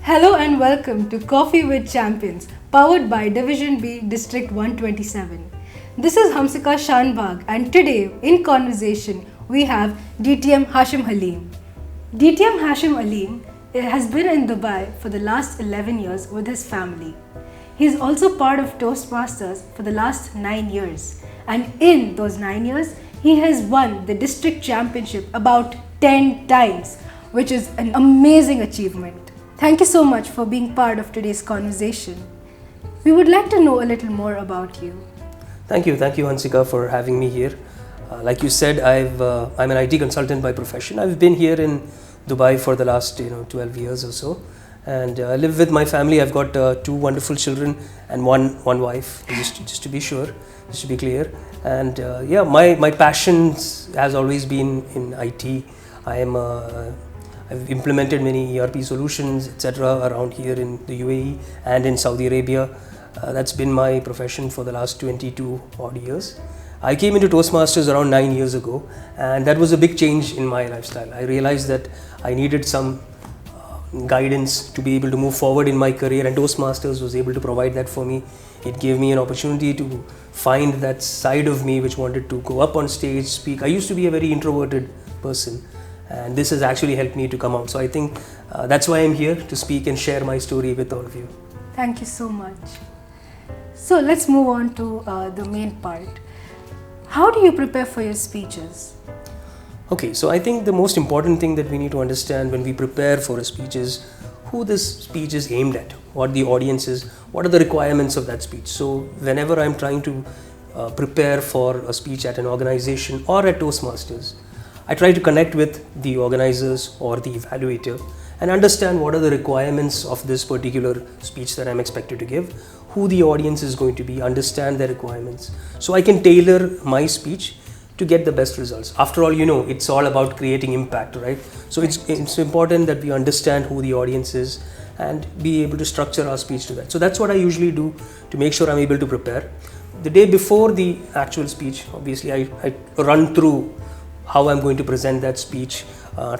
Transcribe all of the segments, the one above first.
Hello and welcome to Coffee with Champions, powered by Division B District 127. This is Hamsika Shanbhag, and today in conversation we have DTM Hashim Haleem. DTM Hashim Haleem has been in Dubai for the last 11 years with his family. He is also part of Toastmasters for the last 9 years, and in those 9 years he has won the district championship about 10 times, which is an amazing achievement. Thank you so much for being part of today's conversation. We would like to know a little more about you. Thank you, Hansika, for having me here. Like you said, I'm an IT consultant by profession. I've been here in Dubai for the last 12 years or so, and I live with my family. I've got two wonderful children and one wife. Just to be sure, just to be clear. And my passion has always been in IT. I've implemented many ERP solutions, etc. around here in the UAE and in Saudi Arabia. That's been my profession for the last 22 odd years. I came into Toastmasters around 9 years ago, and that was a big change in my lifestyle. I realized that I needed some guidance to be able to move forward in my career, and Toastmasters was able to provide that for me. It gave me an opportunity to find that side of me which wanted to go up on stage, speak. I used to be a very introverted person, and this has actually helped me to come out. So I think that's why I'm here, to speak and share my story with all of you. Thank you so much. So let's move on to the main part. How do you prepare for your speeches? Okay, so I think the most important thing that we need to understand when we prepare for a speech is who this speech is aimed at, what the audience is, what are the requirements of that speech. So whenever I'm trying to prepare for a speech at an organization or at Toastmasters, I try to connect with the organizers or the evaluator and understand what are the requirements of this particular speech that I'm expected to give, who the audience is going to be, understand their requirements, so I can tailor my speech to get the best results. After all, it's all about creating impact, right? So it's important that we understand who the audience is and be able to structure our speech to that. So that's what I usually do to make sure I'm able to prepare. The day before the actual speech, obviously I run through how I'm going to present that speech,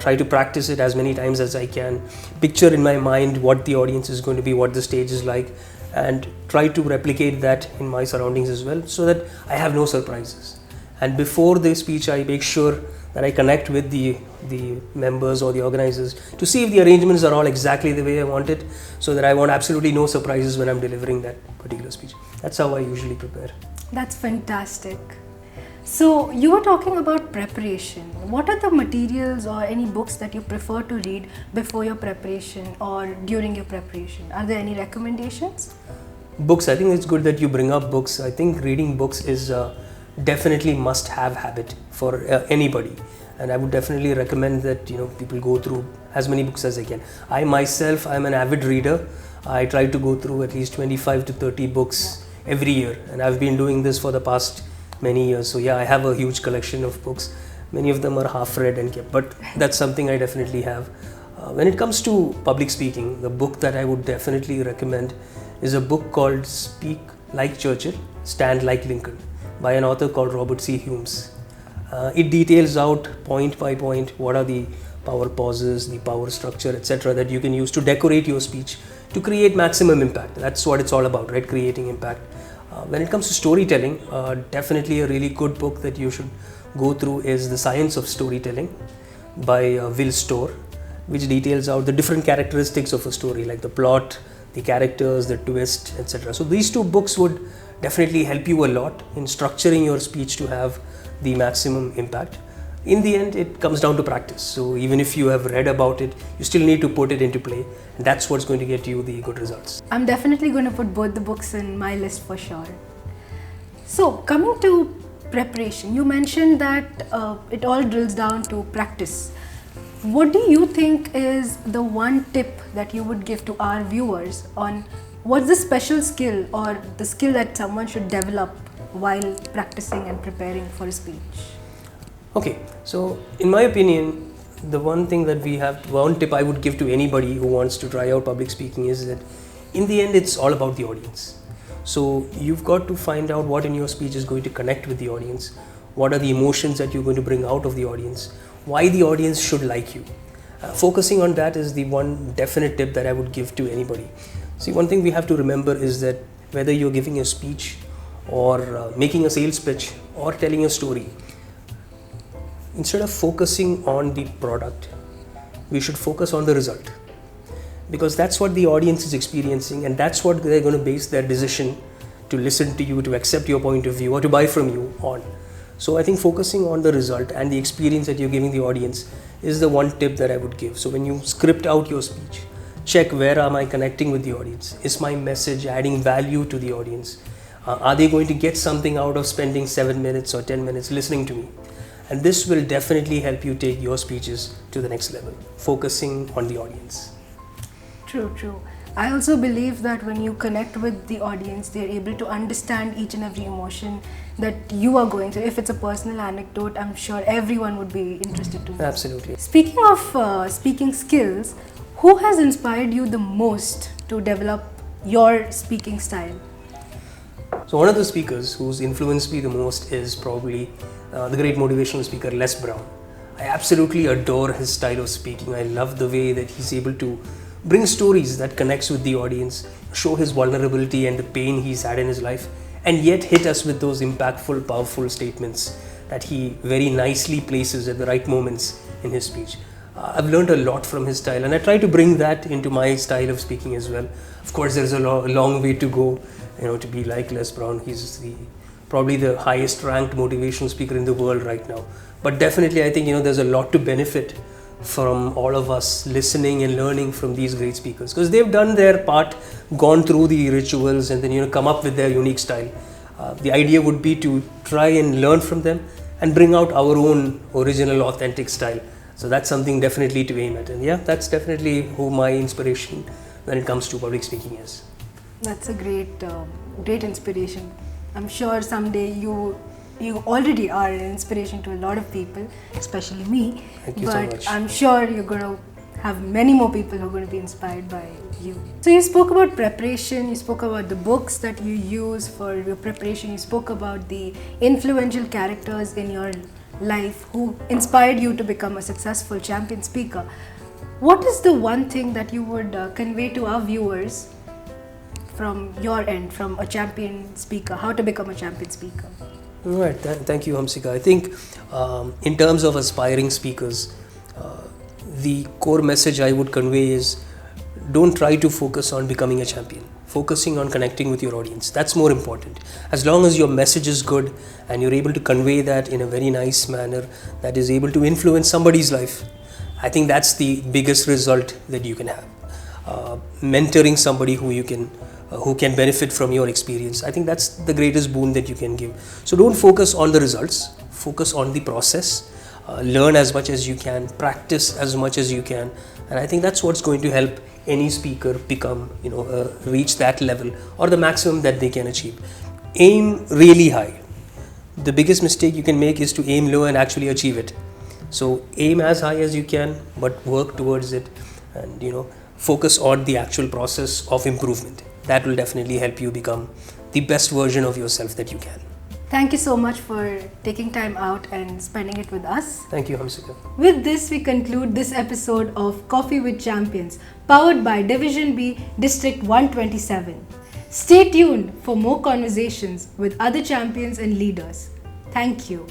try to practice it as many times as I can, picture in my mind what the audience is going to be, what the stage is like, and try to replicate that in my surroundings as well, so that I have no surprises. And before the speech, I make sure that I connect with the members or the organizers to see if the arrangements are all exactly the way I want it, so that I want absolutely no surprises when I'm delivering that particular speech. That's how I usually prepare. That's fantastic. So you were talking about preparation. What are the materials or any books that you prefer to read before your preparation or during your preparation? Are there any recommendations? Books, I think it's good that you bring up books. I think reading books is definitely must-have habit for anybody, and I would definitely recommend that people go through as many books as they can. I myself, I'm an avid reader. I try to go through at least 25 to 30 books every year, and I've been doing this for the past many years. So I have a huge collection of books. Many of them are half read and kept, but that's something I definitely have. When it comes to public speaking, the book that I would definitely recommend is a book called Speak Like Churchill, Stand Like Lincoln, by an author called Robert C. Humes. It details out point by point what are the power pauses, the power structure, etc. that you can use to decorate your speech to create maximum impact. That's what it's all about, right? Creating impact. When it comes to storytelling, definitely a really good book that you should go through is The Science of Storytelling by Will Storr, which details out the different characteristics of a story, like the plot, the characters, the twist, etc. So these two books would definitely help you a lot in structuring your speech to have the maximum impact. In the end, it comes down to practice. So even if you have read about it, you still need to put it into play. And that's what's going to get you the good results. I'm definitely going to put both the books in my list for sure. So coming to preparation, you mentioned that it all drills down to practice. What do you think is the one tip that you would give to our viewers on what's the special skill or the skill that someone should develop while practicing and preparing for a speech? Okay, so in my opinion, the one tip I would give to anybody who wants to try out public speaking is that in the end, it's all about the audience. So you've got to find out what in your speech is going to connect with the audience, what are the emotions that you're going to bring out of the audience, why the audience should like you. Focusing on that is the one definite tip that I would give to anybody. See, one thing we have to remember is that whether you're giving a speech or making a sales pitch or telling a story, instead of focusing on the product, we should focus on the result, because that's what the audience is experiencing and that's what they're going to base their decision to listen to you, to accept your point of view or to buy from you on. So I think focusing on the result and the experience that you're giving the audience is the one tip that I would give. So when you script out your speech, check where am I connecting with the audience? Is my message adding value to the audience? Are they going to get something out of spending 7 minutes or 10 minutes listening to me? And this will definitely help you take your speeches to the next level, focusing on the audience. True. I also believe that when you connect with the audience, they're able to understand each and every emotion that you are going through. If it's a personal anecdote, I'm sure everyone would be interested to know. Absolutely. Speaking of speaking skills, who has inspired you the most to develop your speaking style? So one of the speakers who's influenced me the most is probably the great motivational speaker Les Brown. I absolutely adore his style of speaking. I love the way that he's able to bring stories that connects with the audience, show his vulnerability and the pain he's had in his life, and yet hit us with those impactful, powerful statements that he very nicely places at the right moments in his speech. I've learned a lot from his style and I try to bring that into my style of speaking as well. Of course, there's a long way to go, to be like Les Brown. He's probably the highest ranked motivational speaker in the world right now. But definitely I think, there's a lot to benefit from all of us listening and learning from these great speakers, because they've done their part, gone through the rituals and then come up with their unique style. The idea would be to try and learn from them and bring out our own original authentic style. So that's something definitely to aim at, and that's definitely who my inspiration when it comes to public speaking is. That's a great inspiration. I'm sure someday you already are an inspiration to a lot of people, especially me. Thank you so much. But I'm sure you're going to have many more people who are going to be inspired by you. So you spoke about preparation, you spoke about the books that you use for your preparation, you spoke about the influential characters in your life who inspired you to become a successful champion speaker. What is the one thing that you would convey to our viewers from your end, from a champion speaker, how to become a champion speaker? Right, thank you, Hamsika. I think in terms of aspiring speakers, the core message I would convey is don't try to focus on becoming a champion. Focusing on connecting with your audience. That's more important. As long as your message is good and you're able to convey that in a very nice manner that is able to influence somebody's life, I think that's the biggest result that you can have. Mentoring somebody who can benefit from your experience, I think that's the greatest boon that you can give. So don't focus on the results, focus on the process, learn as much as you can, practice as much as you can, and I think that's what's going to help any speaker become, reach that level or the maximum that they can achieve. Aim really high. The biggest mistake you can make is to aim low and actually achieve it. So aim as high as you can, but work towards it, and focus on the actual process of improvement. That will definitely help you become the best version of yourself that you can. Thank you so much for taking time out and spending it with us. Thank you, Hamsika. With this, we conclude this episode of Coffee with Champions, powered by Division B, District 127. Stay tuned for more conversations with other champions and leaders. Thank you.